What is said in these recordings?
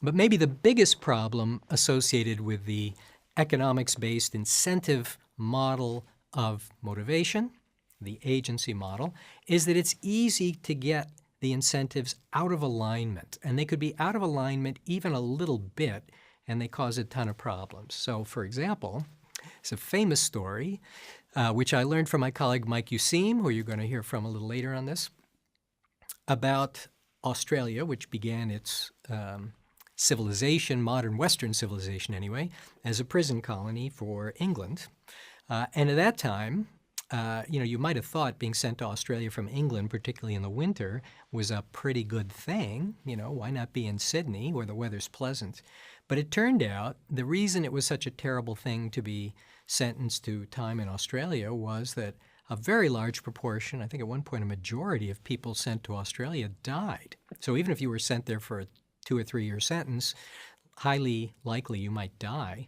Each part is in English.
But maybe the biggest problem associated with the economics-based incentive model of motivation, the agency model, is that it's easy to get the incentives out of alignment. And they could be out of alignment even a little bit, and they cause a ton of problems. So, for example, it's a famous story, which I learned from my colleague Mike Useem, who you're going to hear from a little later on this, about Australia, which began its civilization, modern Western civilization anyway, as a prison colony for England. And at that time, you might have thought being sent to Australia from England, particularly in the winter, was a pretty good thing. Why not be in Sydney where the weather's pleasant? But it turned out the reason it was such a terrible thing to be sentenced to time in Australia was that a very large proportion, I think at one point a majority of people sent to Australia died. So even if you were sent there for a 2 or 3 year sentence, highly likely you might die.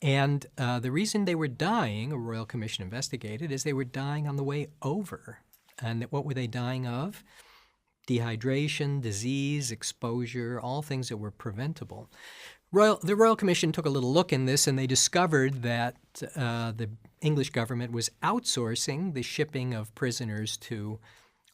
And the reason they were dying, a Royal Commission investigated, is they were dying on the way over. And what were they dying of? Dehydration, disease, exposure, all things that were preventable. The Royal Commission took a little look in this, and they discovered that the English government was outsourcing the shipping of prisoners to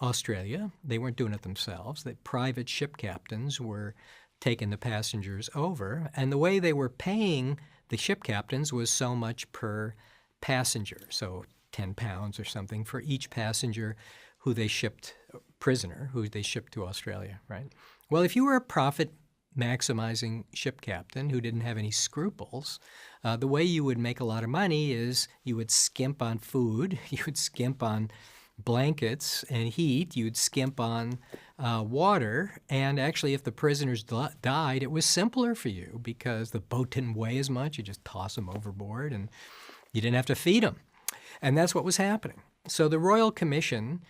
Australia. They weren't doing it themselves. That private ship captains were taking the passengers over, and the way they were paying the ship captains was so much per passenger, so 10 pounds or something for each passenger who they shipped, prisoner, who they shipped to Australia, right? Well, if you were a profit-maximizing ship captain who didn't have any scruples, the way you would make a lot of money is you would skimp on food, you would skimp on blankets and heat, you'd skimp on water, and actually if the prisoners died, it was simpler for you because the boat didn't weigh as much. You just toss them overboard and you didn't have to feed them. And that's what was happening. So the Royal Commission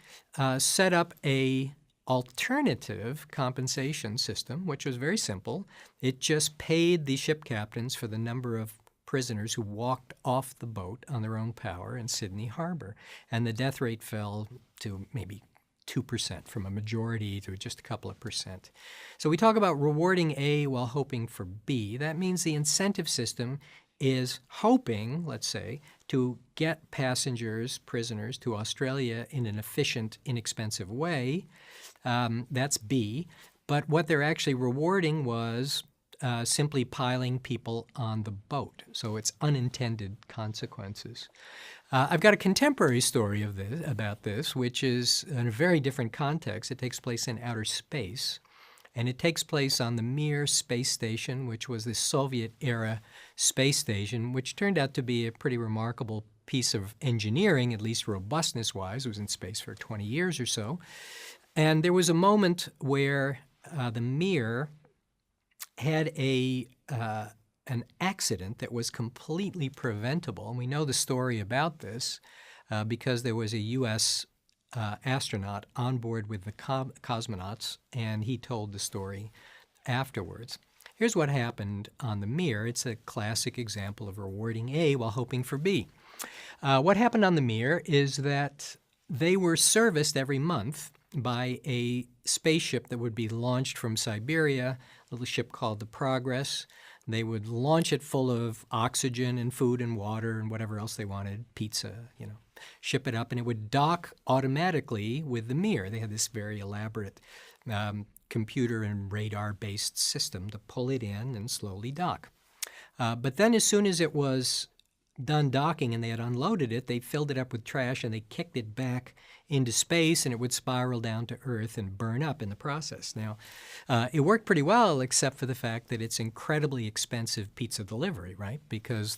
set up a alternative compensation system, which was very simple. It just paid the ship captains for the number of prisoners who walked off the boat on their own power in Sydney Harbor. And the death rate fell to maybe 2% from a majority to just a couple of percent. So we talk about rewarding A while hoping for B. That means the incentive system is hoping, let's say, to get passengers, prisoners to Australia in an efficient, inexpensive way. That's B. But what they're actually rewarding was simply piling people on the boat. So it's unintended consequences. I've got a contemporary story about this, which is in a very different context. It takes place in outer space, and it takes place on the Mir space station, which was the Soviet-era space station, which turned out to be a pretty remarkable piece of engineering, at least robustness-wise. It was in space for 20 years or so. And there was a moment where the Mir had an accident that was completely preventable. And we know the story about this because there was a U.S. Astronaut on board with the cosmonauts, and he told the story afterwards. Here's what happened on the Mir. It's a classic example of rewarding A while hoping for B. What happened on the Mir is that they were serviced every month by a spaceship that would be launched from Siberia, a little ship called the Progress. They would launch it full of oxygen and food and water and whatever else they wanted, pizza, ship it up, and it would dock automatically with the Mir. They had this very elaborate computer and radar-based system to pull it in and slowly dock. But then as soon as it was done docking and they had unloaded it, they filled it up with trash and they kicked it back into space, and it would spiral down to Earth and burn up in the process. Now, it worked pretty well, except for the fact that it's incredibly expensive pizza delivery, right? Because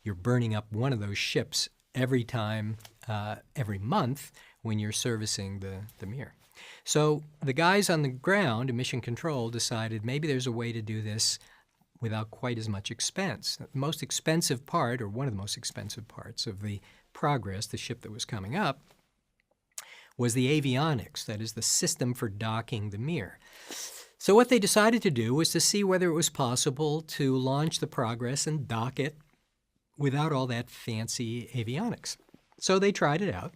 you're burning up one of those ships every time, every month when you're servicing the Mir. So the guys on the ground in Mission Control decided maybe there's a way to do this without quite as much expense. The most expensive part, or one of the most expensive parts of the Progress, the ship that was coming up, was the avionics, that is the system for docking the Mir. So what they decided to do was to see whether it was possible to launch the Progress and dock it without all that fancy avionics. So they tried it out,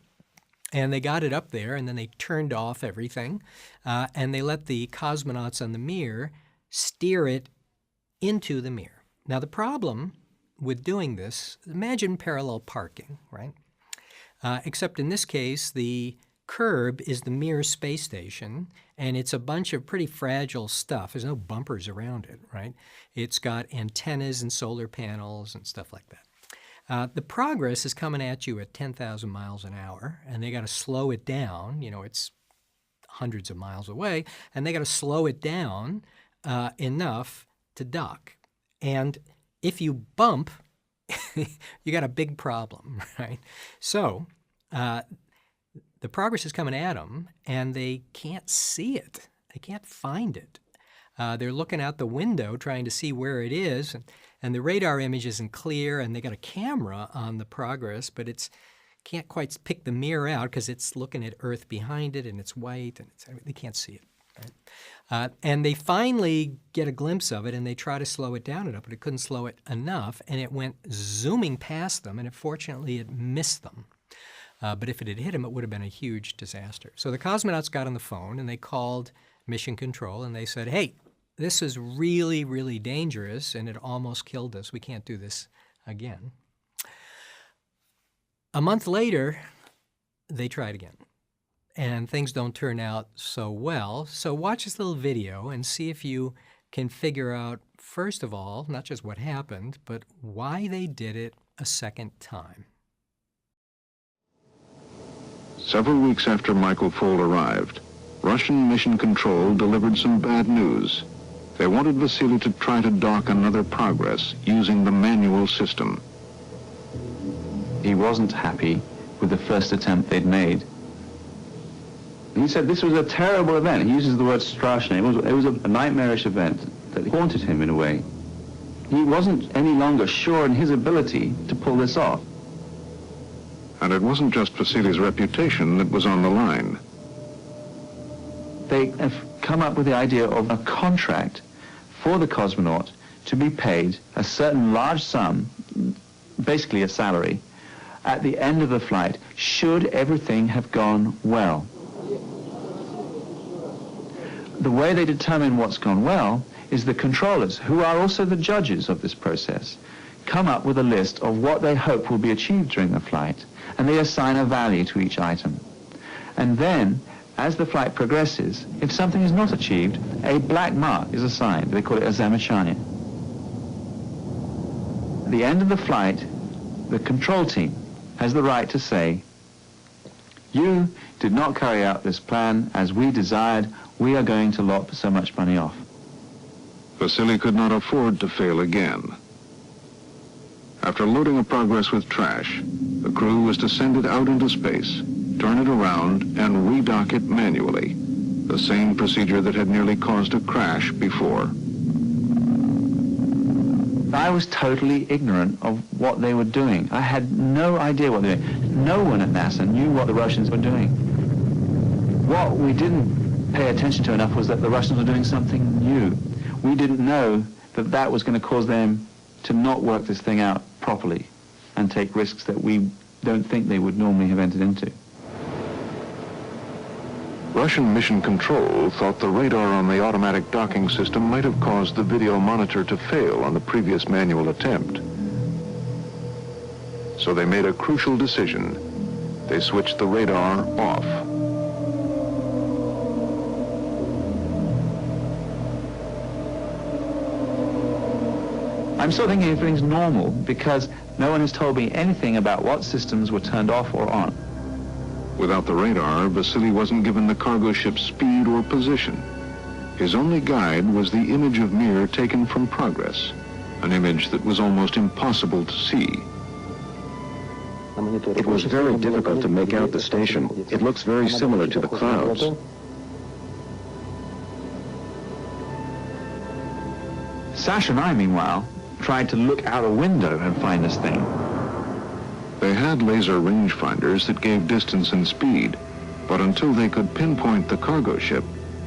and they got it up there, and then they turned off everything, and they let the cosmonauts on the Mir steer it into the mirror. Now, the problem with doing this, imagine parallel parking, right? Except in this case, the curb is the Mir space station, and it's a bunch of pretty fragile stuff. There's no bumpers around it, right? It's got antennas and solar panels and stuff like that. The Progress is coming at you at 10,000 miles an hour, and they got to slow it down. You know, it's hundreds of miles away, and they got to slow it down enough to dock. And if you bump, you got a big problem, right? So the Progress is coming at them, and they can't see it. They can't find it. They're looking out the window trying to see where it is, and the radar image isn't clear, and they got a camera on the Progress, but it's can't quite pick the mirror out because it's looking at Earth behind it, and it's white, and they can't see it. Right? And they finally get a glimpse of it, and they try to slow it down enough, but it couldn't slow it enough, and it went zooming past them, and fortunately it missed them. But if it had hit them, it would have been a huge disaster. So the cosmonauts got on the phone, and they called Mission Control, and they said, hey, this is really, really dangerous, and it almost killed us. We can't do this again. A month later, they tried again. And things don't turn out so well. So watch this little video and see if you can figure out, first of all, not just what happened, but why they did it a second time. Several weeks after Michael Foale arrived, Russian Mission Control delivered some bad news. They wanted Vasily to try to dock another Progress using the manual system. He wasn't happy with the first attempt they'd made. He said this was a terrible event. He uses the word strashny. It was a nightmarish event that haunted him in a way. He wasn't any longer sure in his ability to pull this off. And it wasn't just Vasily's reputation that was on the line. They have come up with the idea of a contract for the cosmonaut to be paid a certain large sum, basically a salary, at the end of the flight, should everything have gone well. The way they determine what's gone well is the controllers, who are also the judges of this process, come up with a list of what they hope will be achieved during the flight, and they assign a value to each item. And then, as the flight progresses, if something is not achieved, a black mark is assigned. They call it a zamechanie. At the end of the flight, the control team has the right to say, you did not carry out this plan as we desired. We are going to lop so much money off. Vasily could not afford to fail again. After loading a Progress with trash, the crew was to send it out into space, turn it around, and redock it manually, the same procedure that had nearly caused a crash before. I was totally ignorant of what they were doing. I had no idea what they were doing. No one at NASA knew what the Russians were doing. What we didn't pay attention to enough was that the Russians were doing something new. We didn't know that that was going to cause them to not work this thing out properly and take risks that we don't think they would normally have entered into. Russian Mission Control thought the radar on the automatic docking system might have caused the video monitor to fail on the previous manual attempt. So they made a crucial decision. They switched the radar off. I'm still thinking everything's normal because no one has told me anything about what systems were turned off or on. Without the radar, Vasily wasn't given the cargo ship's speed or position. His only guide was the image of Mir taken from Progress, an image that was almost impossible to see. It was very difficult to make out the station. It looks very similar to the clouds. Sasha and I, meanwhile, tried to look out a window and find this thing. They had laser rangefinders that gave distance and speed, but until they could pinpoint the cargo ship,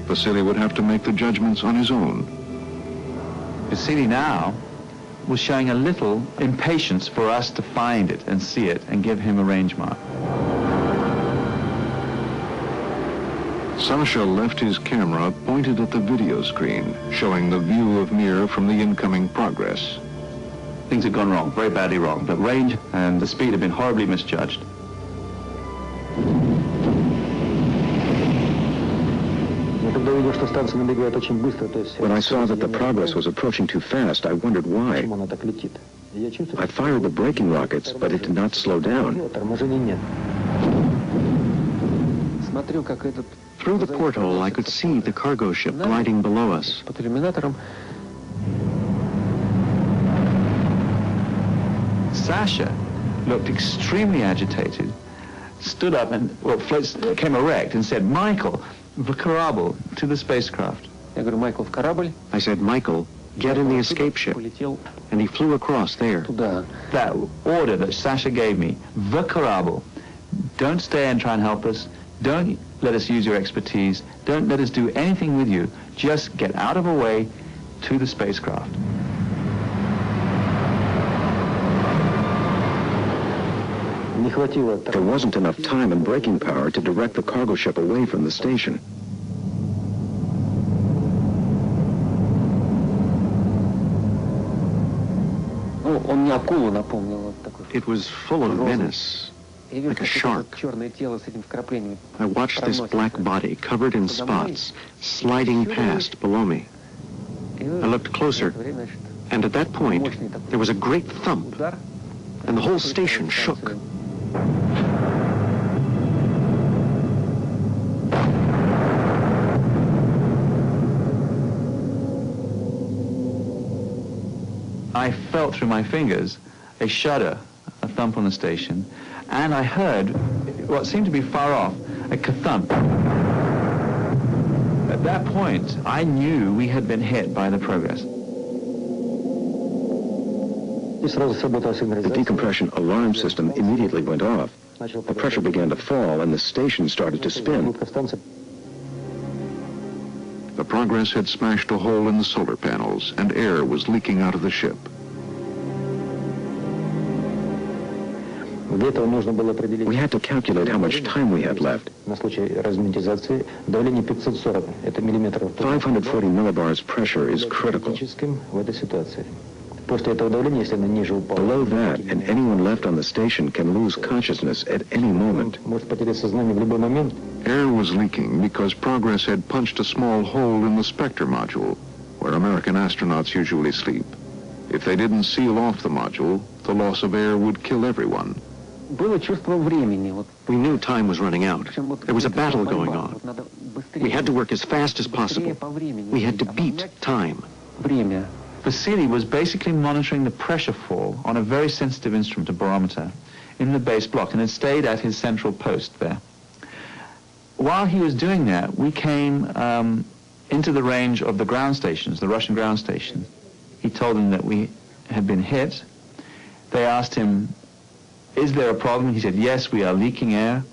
Vasily would have to make the judgments on his own. Vasily now was showing a little impatience for us to find it and see it and give him a range mark. Sasha left his camera pointed at the video screen, showing the view of Mir from the incoming Progress. Things had gone wrong, very badly wrong. The range and the speed had been horribly misjudged. When I saw that the Progress was approaching too fast, I wondered why. I fired the braking rockets, but it did not slow down. Through the porthole, I could see the cargo ship gliding below us. Sasha looked extremely agitated, stood up and came erect and said, "Michael, в корабль, to the spacecraft." I said, "Michael, get in the escape ship." And he flew across there. That order that Sasha gave me, в корабль, don't stay and try and help us, don't let us use your expertise, don't let us do anything with you, just get out of our way to the spacecraft. There wasn't enough time and braking power to direct the cargo ship away from the station. It was full of menace, like a shark. I watched this black body covered in spots sliding past below me. I looked closer, and at that point, there was a great thump, and the whole station shook. I felt through my fingers a shudder, a thump on the station, and I heard what seemed to be far off, a ka-thump. At that point, I knew we had been hit by the Progress. The decompression alarm system immediately went off. The pressure began to fall and the station started to spin. The Progress had smashed a hole in the solar panels, and air was leaking out of the ship. We had to calculate how much time we had left. 540 millibars pressure is critical. Below that, and anyone left on the station can lose consciousness at any moment. Air was leaking because Progress had punched a small hole in the Spectre module, where American astronauts usually sleep. If they didn't seal off the module, the loss of air would kill everyone. We knew time was running out. There was a battle going on. We had to work as fast as possible. We had to beat time. Vasily was basically monitoring the pressure fall on a very sensitive instrument, a barometer, in the base block, and had stayed at his central post there. While he was doing that, we came into the range of the ground stations, the Russian ground stations. He told them that we had been hit. They asked him, "Is there a problem?" He said, "Yes, we are leaking air."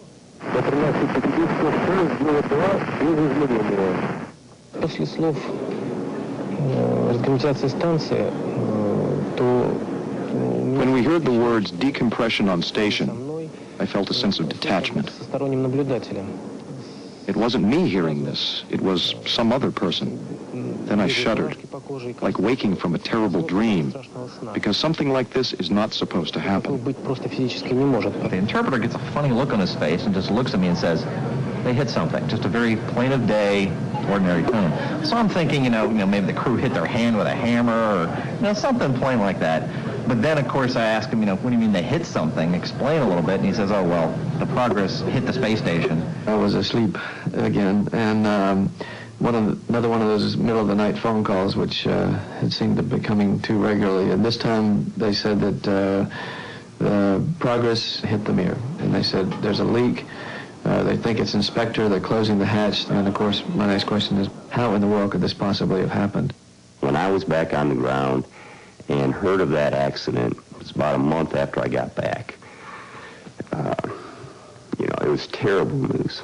When we heard the words decompression on station, I felt a sense of detachment. It wasn't me hearing this, it was some other person. Then I shuddered, like waking from a terrible dream, because something like this is not supposed to happen. The interpreter gets a funny look on his face and just looks at me and says, "They hit something," just a very plain of day, ordinary tone. So I'm thinking, maybe the crew hit their hand with a hammer or, something plain like that. But then, of course, I ask him, what do you mean they hit something? Explain a little bit. And he says, "Oh, well, the Progress hit the space station." I was asleep again, and another one of those middle-of-the-night phone calls, which had seemed to be coming too regularly. And this time they said that the Progress hit the Mir. And they said, "There's a leak. They think it's Inspector. They're closing the hatch." And, of course, my next question is, how in the world could this possibly have happened? When I was back on the ground and heard of that accident, it was about a month after I got back. It was terrible news.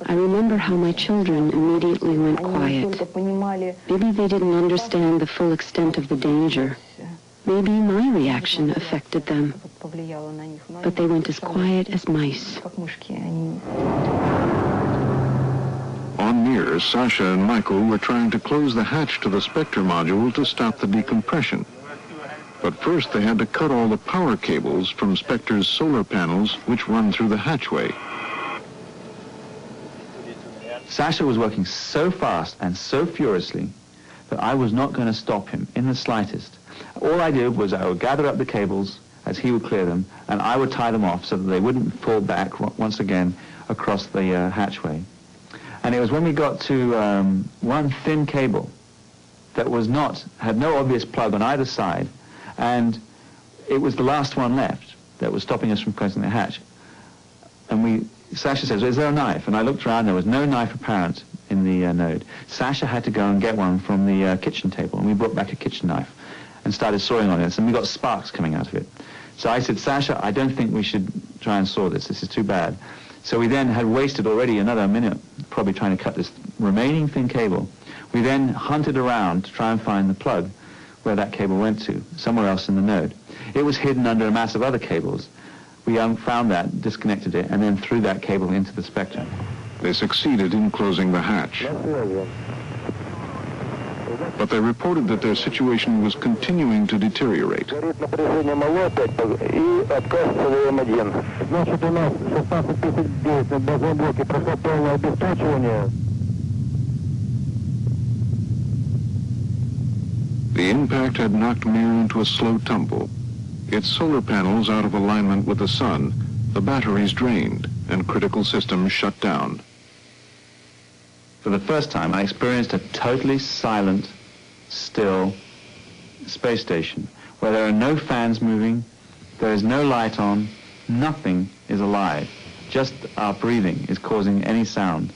I remember how my children immediately went quiet. Maybe they didn't understand the full extent of the danger. Maybe my reaction affected them, but they went as quiet as mice. On Mir, Sasha and Michael were trying to close the hatch to the Spectre module to stop the decompression. But first they had to cut all the power cables from Spectre's solar panels which run through the hatchway. Sasha was working so fast and so furiously that I was not going to stop him in the slightest. All I did was I would gather up the cables as he would clear them, and I would tie them off so that they wouldn't fall back once again across the hatchway. And it was when we got to one thin cable that had no obvious plug on either side, and it was the last one left that was stopping us from closing the hatch. And Sasha says, "Is there a knife?" And I looked around, there was no knife apparent in the node. Sasha had to go and get one from the kitchen table, and we brought back a kitchen knife and started sawing on this, and we got sparks coming out of it. So I said, "Sasha, I don't think we should try and saw this. This is too bad." So we then had wasted already another minute probably trying to cut this remaining thin cable. We then hunted around to try and find the plug where that cable went to, somewhere else in the node. It was hidden under a mass of other cables. We found that, disconnected it, and then threw that cable into the Spectre. They succeeded in closing the hatch. But they reported that their situation was continuing to deteriorate. The impact had knocked Mir into a slow tumble. Its solar panels out of alignment with the sun, the batteries drained, and critical systems shut down. For the first time, I experienced a totally silent, still space station where there are no fans moving, there is no light on, nothing is alive. Just our breathing is causing any sound.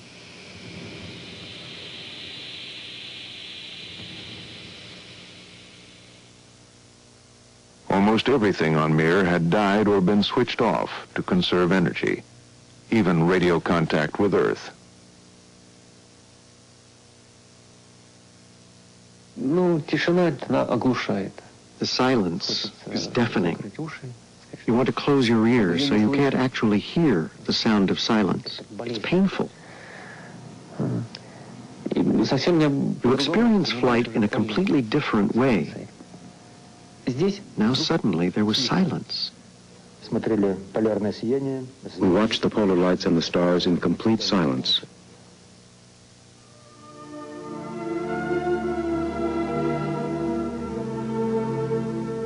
Almost everything on Mir had died or been switched off to conserve energy, even radio contact with Earth. The silence is deafening. You want to close your ears so you can't actually hear the sound of silence. It's painful. You experience flight in a completely different way. Now suddenly there was silence. We watched the polar lights and the stars in complete silence.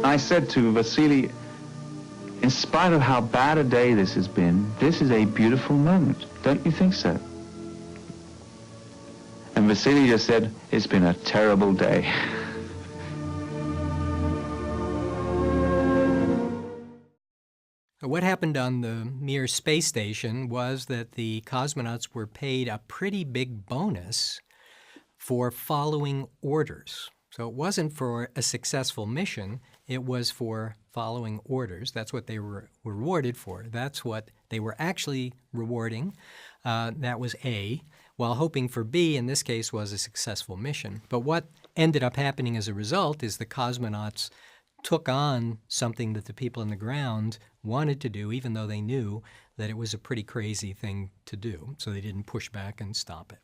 I said to Vasily, in spite of how bad a day this has been, this is a beautiful moment. Don't you think so? And Vasily just said, it's been a terrible day. What happened on the Mir space station was that the cosmonauts were paid a pretty big bonus for following orders. So it wasn't for a successful mission, it was for following orders. That's what they were rewarded for. That's what they were actually rewarding. That was A, while hoping for B, in this case, was a successful mission. But what ended up happening as a result is the cosmonauts took on something that the people on the ground wanted to do, even though they knew that it was a pretty crazy thing to do. So they didn't push back and stop it.